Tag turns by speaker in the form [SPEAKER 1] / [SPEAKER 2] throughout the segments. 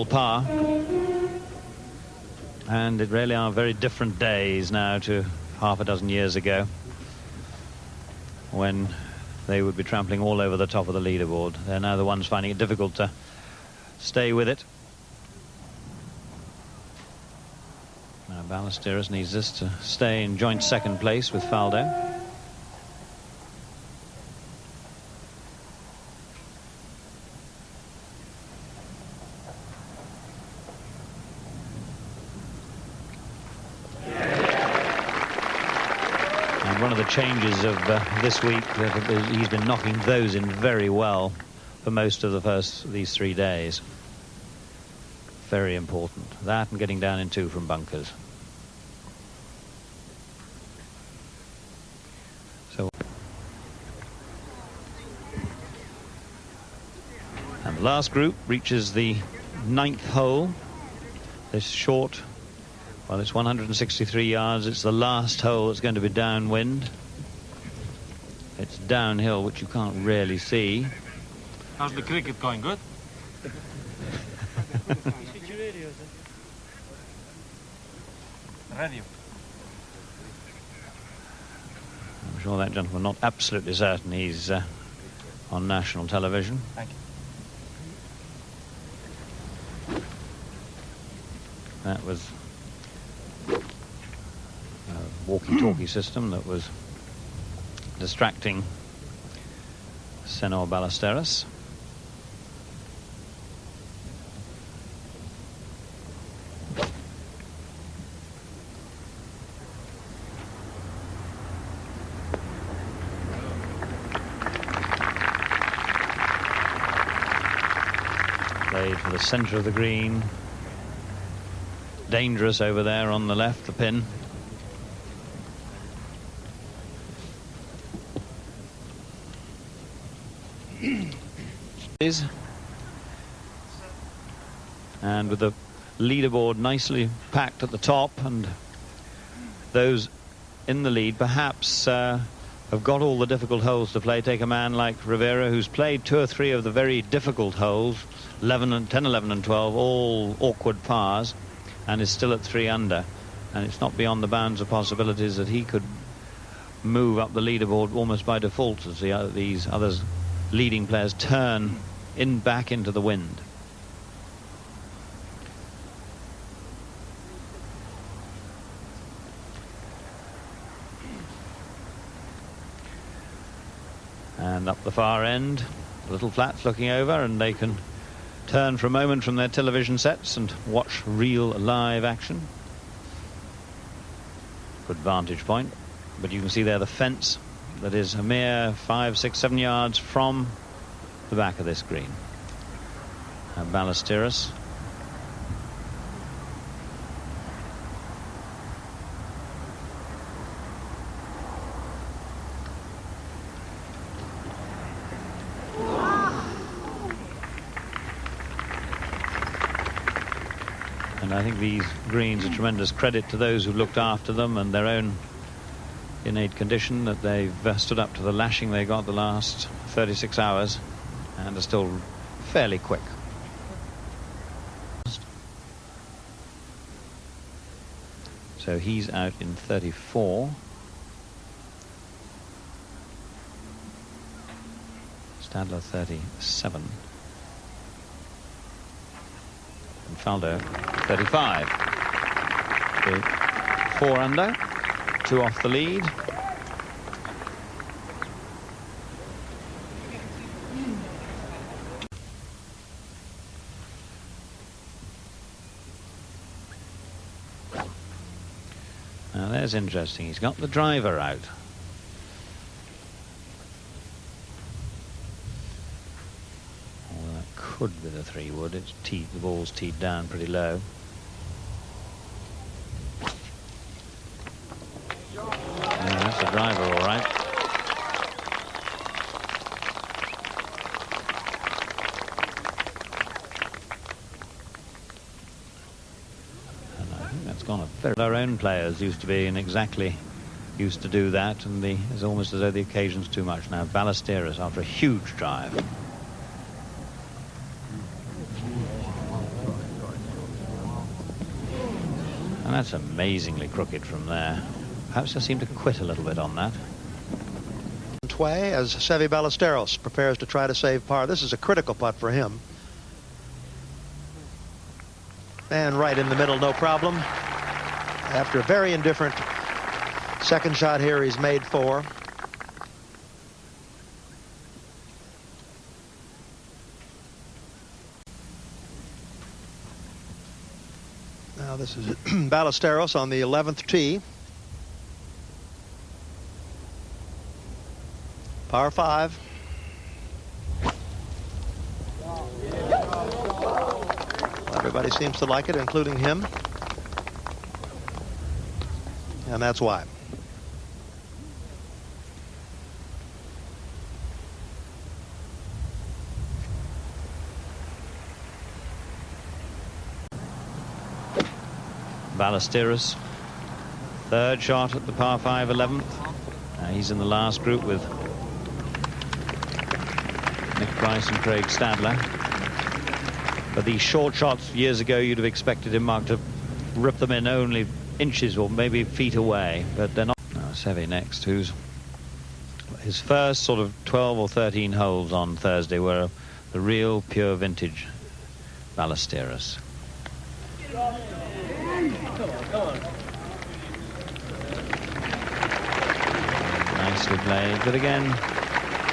[SPEAKER 1] full par. And it really are very different days now to half a dozen years ago, when they would be trampling all over the top of the leaderboard. They're now the ones finding it difficult to stay with it. Now Ballesteros needs this to stay in joint second place with Faldo. One of the changes of this week, he's been knocking those in very well for most of these 3 days. Very important. That and getting down in 2 from bunkers. So, and the last group reaches the 9th hole. This short. Well, it's 163 yards. It's the last hole. It's going to be downwind. It's downhill, which you can't really see.
[SPEAKER 2] How's the cricket going? Good? Radio.
[SPEAKER 1] I'm sure that gentleman, not absolutely certain he's on national television.
[SPEAKER 2] Thank you.
[SPEAKER 1] That was walkie-talkie system that was distracting Seve Ballesteros. Played for the centre of the green. Dangerous over there on the left, the pin. And with the leaderboard nicely packed at the top, and those in the lead perhaps have got all the difficult holes to play. Take a man like Rivera, who's played 2 or 3 of the very difficult holes, 10, 11 and 12, all awkward pars, and is still at 3 under. And it's not beyond the bounds of possibilities that he could move up the leaderboard almost by default as these others leading players turn back into the wind. And up the far end, little flats looking over, and they can turn for a moment from their television sets and watch real live action. Good vantage point, but you can see there the fence that is a mere 5, 6, 7 yards from the back of this green. Ballesteros. And I think these greens are tremendous credit to those who looked after them and their own innate condition, that they've stood up to the lashing they got the last 36 hours and are still fairly quick. So he's out in 34. Stadler 37. And Faldo 35. So 4 under, 2 off the lead. Now there's interesting. He's got the driver out. Well, that could be the 3-wood. It's teed, the ball's teed down pretty low. Yeah, that's the driver, all right. Our own players used to be, and exactly used to do that, and it's almost as though the occasion's too much now. Ballesteros after a huge drive. That's amazingly crooked from there. Perhaps I seem to quit a little bit on that.
[SPEAKER 3] Way as Seve Ballesteros prepares to try to save par. This is a critical putt for him. And right in the middle, no problem. After a very indifferent second shot here, he's made 4. Now this is Ballesteros on the 11th tee. Par 5. Everybody seems to like it, including him. And that's why.
[SPEAKER 1] Ballesteros, third shot at the par 5 11th. He's in the last group with Nick Price and Craig Stadler. But these short shots years ago, you'd have expected him, Mark, to rip them in only inches or maybe feet away, but they're not. Now Seve next, who's his first sort of 12 or 13 holes on Thursday were the real pure vintage Ballesteros. Nicely played, but again,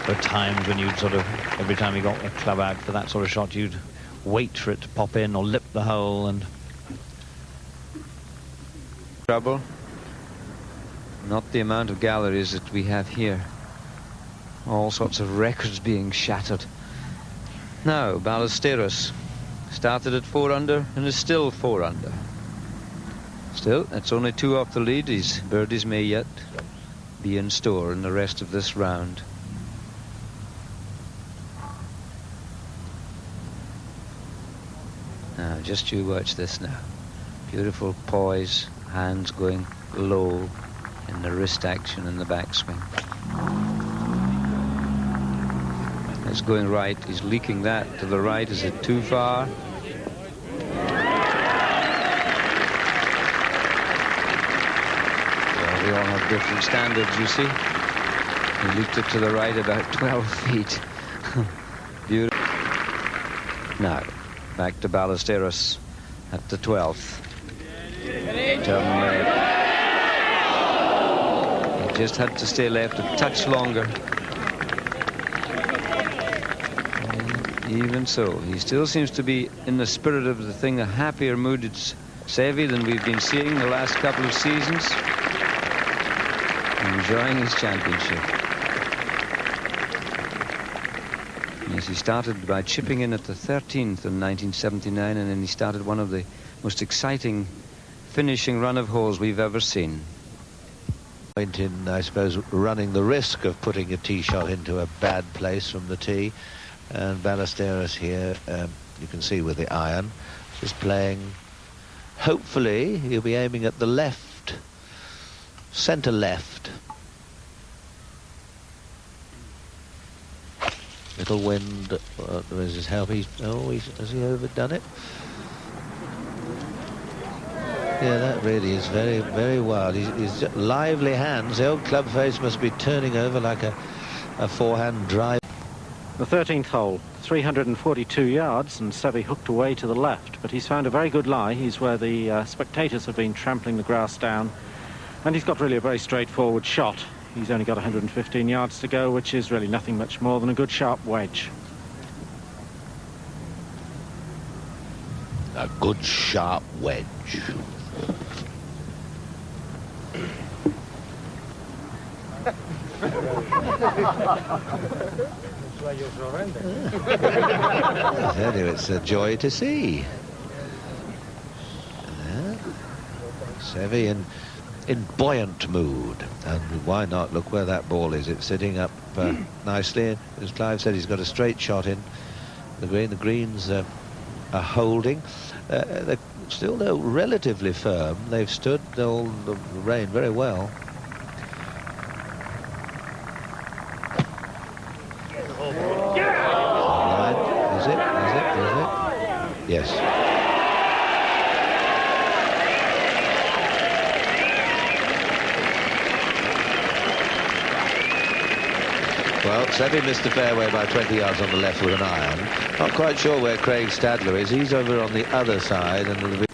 [SPEAKER 1] there were times when you'd sort of, every time you got a club out for that sort of shot, you'd wait for it to pop in or lip the hole. And
[SPEAKER 4] trouble, not the amount of galleries that we have here. All sorts of records being shattered. Now Ballesteros started at 4 under and is still 4 under. Still, that's only 2 off the lead. His birdies may yet be in store in the rest of this round. Now, just you watch this now. Beautiful poise, hands going low in the wrist action and the backswing. It's going right. He's leaking that to the right. Is it too far? Well, we all have different standards, you see. He leaked it to the right about 12 feet. Beautiful. Now, back to Ballesteros at the 12th. Turn left. He just had to stay left a touch longer. Even so, he still seems to be in the spirit of the thing, a happier mood. It's Seve than we've been seeing the last couple of seasons. Enjoying his championship. Yes, he started by chipping in at the 13th in 1979, and then he started one of the most exciting finishing run of holes we've ever seen.
[SPEAKER 3] Point in, I suppose, running the risk of putting a tee shot into a bad place from the tee. And Ballesteros here, you can see with the iron, just playing. Hopefully, he'll be aiming at the left, centre left. Little wind. Does his help? Has he overdone it? Yeah, that really is very, very wild. He's lively hands. The old club face must be turning over like a forehand drive.
[SPEAKER 2] The 13th hole, 342 yards, and Seve hooked away to the left, but he's found a very good lie. He's where the spectators have been trampling the grass down, and he's got really a very straightforward shot. He's only got 115 yards to go, which is really nothing much more than a good sharp wedge.
[SPEAKER 3] A good sharp wedge. I tell you, it's a joy to see. Seve in buoyant mood, and why not? Look where that ball is. It's sitting up nicely. As Clive said, he's got a straight shot in the green. The greens are holding. They're still, though, relatively firm. They've stood all the rain very well. Is it? Yes. Well, Seve missed the fairway by 20 yards on the left with an iron. Not quite sure where Craig Stadler is. He's over on the other side, and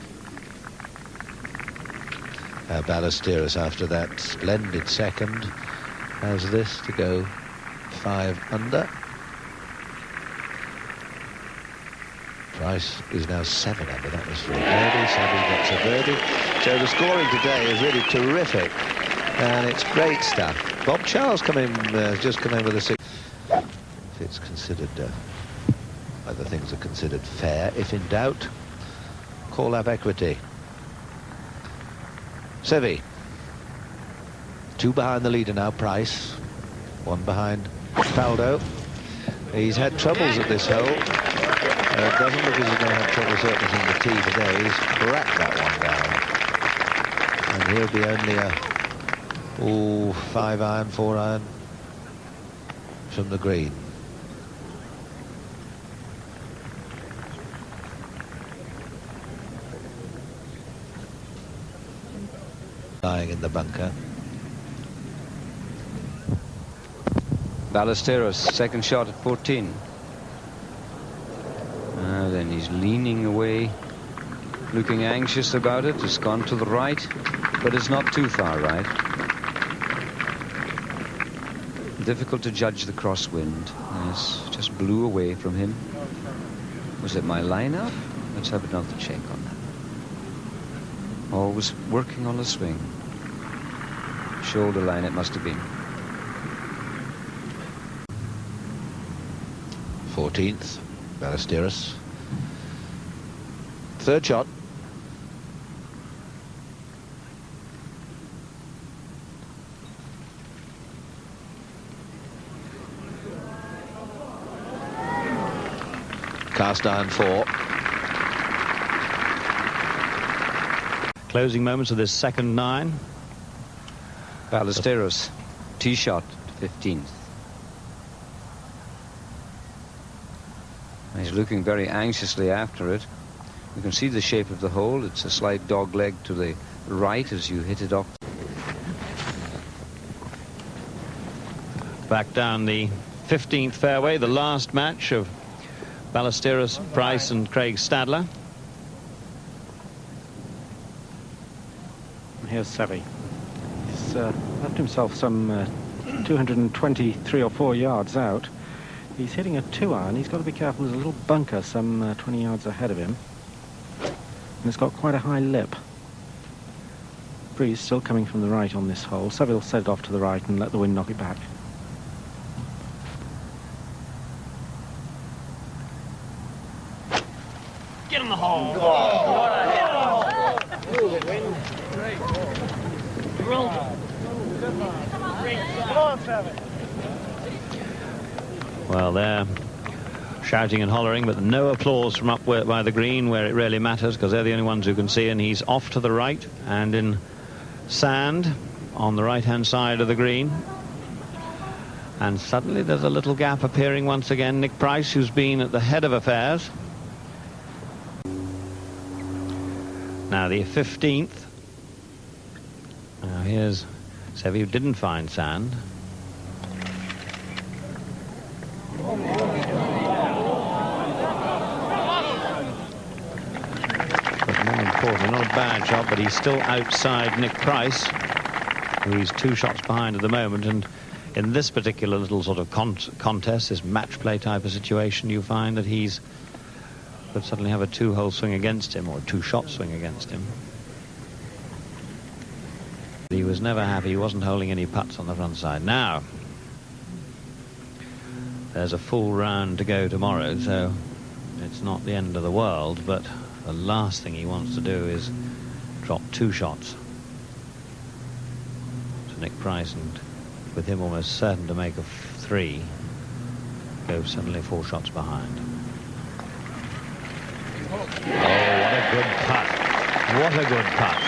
[SPEAKER 3] Ballesteros, after that splendid second, has this to go 5 under. Price is now 7 under. That was for a birdie. Seve gets a birdie. So the scoring today is really terrific, and it's great stuff. Bob Charles just come in with a 6. If it's considered, whether things are considered fair. If in doubt, call up equity. Seve. 2 behind the leader now, Price. 1 behind Faldo. He's had troubles at this hole. It doesn't look as if he's going to have trouble surfacing the tee today. He's cracked that one down. And he'll be only a 5 iron, 4 iron from the green. Lying in the bunker.
[SPEAKER 4] Ballesteros, second shot at 14. Then he's leaning away, looking anxious about it. It's gone to the right, but it's not too far right. Difficult to judge the crosswind. Yes, just blew away from him. Was it my lineup? Let's have another check on that. Always working on the swing. Shoulder line it must have been.
[SPEAKER 3] 14th, Ballesteros. Third shot. Cast iron 4.
[SPEAKER 1] Closing moments of this second 9.
[SPEAKER 4] Ballesteros, tee shot, 15th. He's looking very anxiously after it. You can see the shape of the hole. It's a slight dog leg to the right as you hit it off.
[SPEAKER 1] Back down the 15th fairway, the last match of Ballesteros, Price and Craig Stadler.
[SPEAKER 2] Here's Seve. He's left himself some 223 or 4 yards out. He's hitting a 2 iron. He's got to be careful. There's a little bunker some 20 yards ahead of him. And it's got quite a high lip. Breeze still coming from the right on this hole. Seve will set it off to the right and let the wind knock it back.
[SPEAKER 5] Get in the hole. What a hit. Come on, Seve.
[SPEAKER 1] Well, they're shouting and hollering, but no applause from up by the green where it really matters, because they're the only ones who can see. And he's off to the right and in sand on the right-hand side of the green. And suddenly there's a little gap appearing once again. Nick Price, who's been at the head of affairs. Now the 15th. Now here's Seve, who didn't find sand. But more important, not a bad shot, but he's still outside Nick Price, who he's 2 shots behind at the moment. And in this particular little sort of contest, this match play type of situation, you find that he's could suddenly have a 2-hole swing against him, or a 2-shot swing against him. He was never happy. He wasn't holding any putts on the front side. Now there's a full round to go tomorrow, so it's not the end of the world, but the last thing he wants to do is drop 2 shots to Nick Price, and with him almost certain to make a 3, go suddenly 4 shots behind. Oh, what a good putt. What a good putt.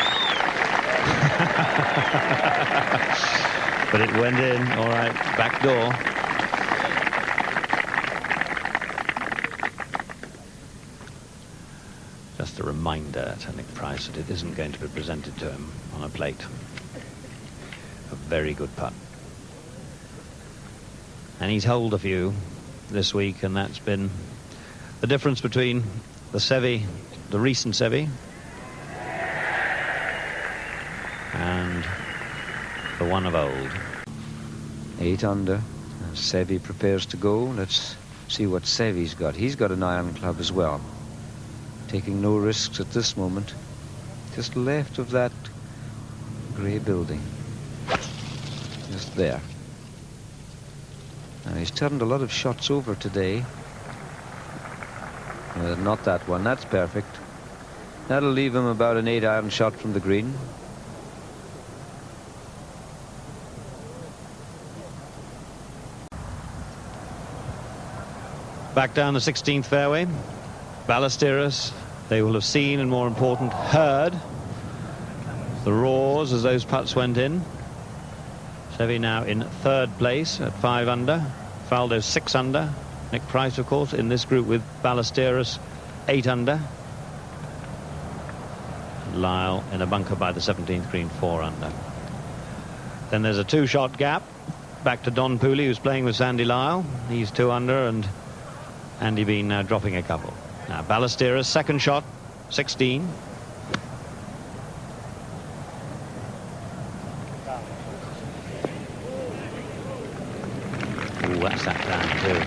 [SPEAKER 1] But it went in, all right, back door. Just a reminder to Nick Price that it isn't going to be presented to him on a plate. A very good putt. And he's holed a few this week, and that's been the difference between the Seve, the recent Seve, and the one of old.
[SPEAKER 4] 8 under. As Seve prepares to go. Let's see what Seve's got. He's got an iron club as well. Taking no risks at this moment. Just left of that grey building. Just there. Now he's turned a lot of shots over today. Not that one. That's perfect. That'll leave him about an 8 iron shot from the green.
[SPEAKER 1] Back down the 16th fairway. Ballesteros, they will have seen, and more important, heard the roars as those putts went in. Seve now in 3rd place at 5 under. Faldo 6 under. Nick Price, of course, in this group with Ballesteros 8 under. Lyle in a bunker by the 17th green, 4 under. Then there's a 2-shot gap back to Don Pooley, who's playing with Sandy Lyle. He's 2 under, and Andy Bean now dropping a couple. Now Ballesteros, 2nd shot, 16. Ooh, that's that down too.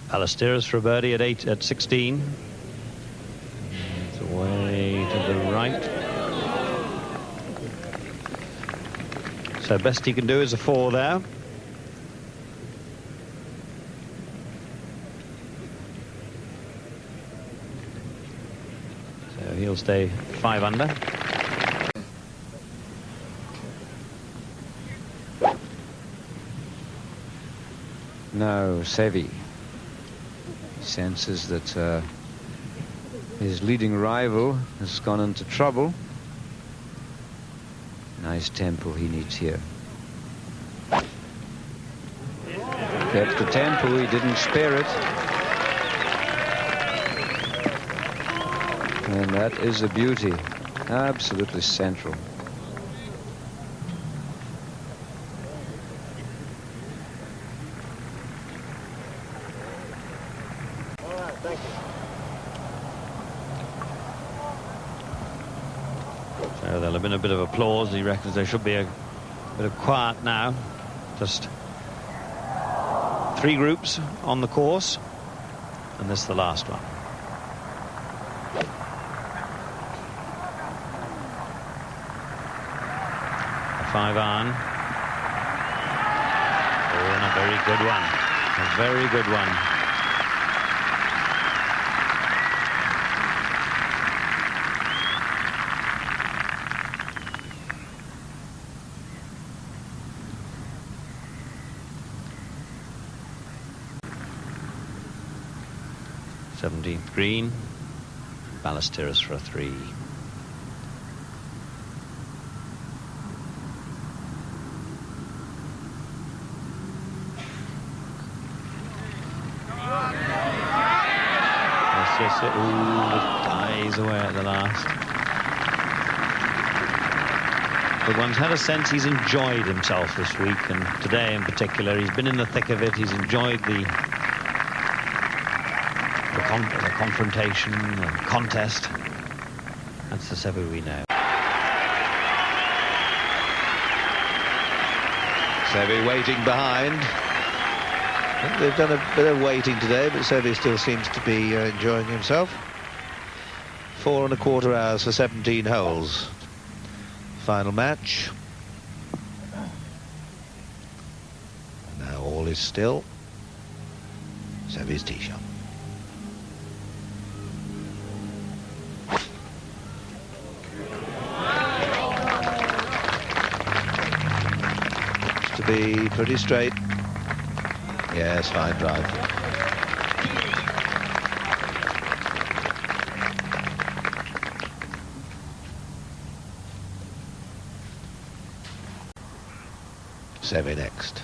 [SPEAKER 1] Ballesteros for a birdie at 16. It's away to the right. So best he can do is a 4 there. So he'll stay 5 under.
[SPEAKER 4] Now Seve senses that his leading rival has gone into trouble. Nice tempo he needs here. Kept the tempo, he didn't spare it. And that is a beauty. Absolutely central.
[SPEAKER 1] So there'll have been a bit of applause. He reckons there should be a bit of quiet now. Just 3 groups on the course, and this is the last one. A 5 iron. Oh, and a very good one. A very good one. Seventeenth green. Ballesteros for a 3. Yes, it dies away at the last. But one's had a sense he's enjoyed himself this week, and today in particular. He's been in the thick of it. He's enjoyed the confrontation and contest. That's the Seve we know.
[SPEAKER 3] Seve waiting behind. I think they've done a bit of waiting today, but Seve still seems to be enjoying himself. 4 1/4 hours for 17 holes. Final match. Now all is still. Seve's tee shot. Looks to be pretty straight. Yes, fine drive. Seve next.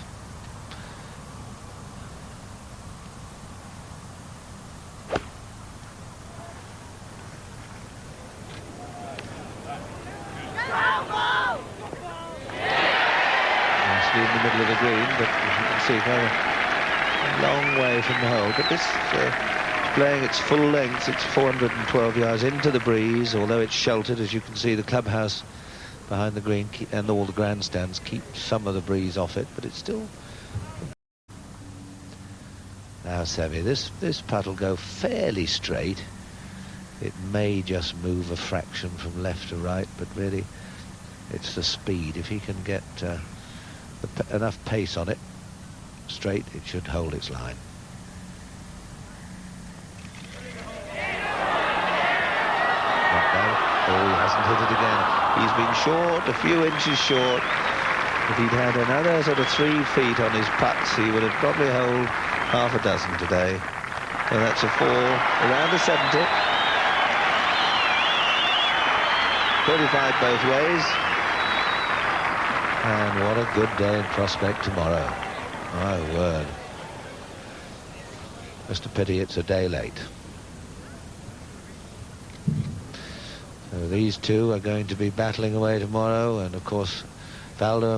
[SPEAKER 3] actually in the middle of the green, but as you can see, quite a long way from the hole. But this playing its full length, it's 412 yards into the breeze, although it's sheltered. As you can see, the clubhouse behind the green and all the grandstands keep some of the breeze off it, but it's still... Now, Seve, this putt will go fairly straight. It may just move a fraction from left to right, but really it's the speed. If he can get enough pace on it straight, it should hold its line. Not bad. Oh, he hasn't hit it again. He's been short, a few inches short. If he'd had another sort of 3 feet on his putts, he would have probably held half a dozen today. So that's a 4, around a 70. 35 both ways. And what a good day in prospect tomorrow. My word. Just a pity it's a day late. So these two are going to be battling away tomorrow, and of course Valdo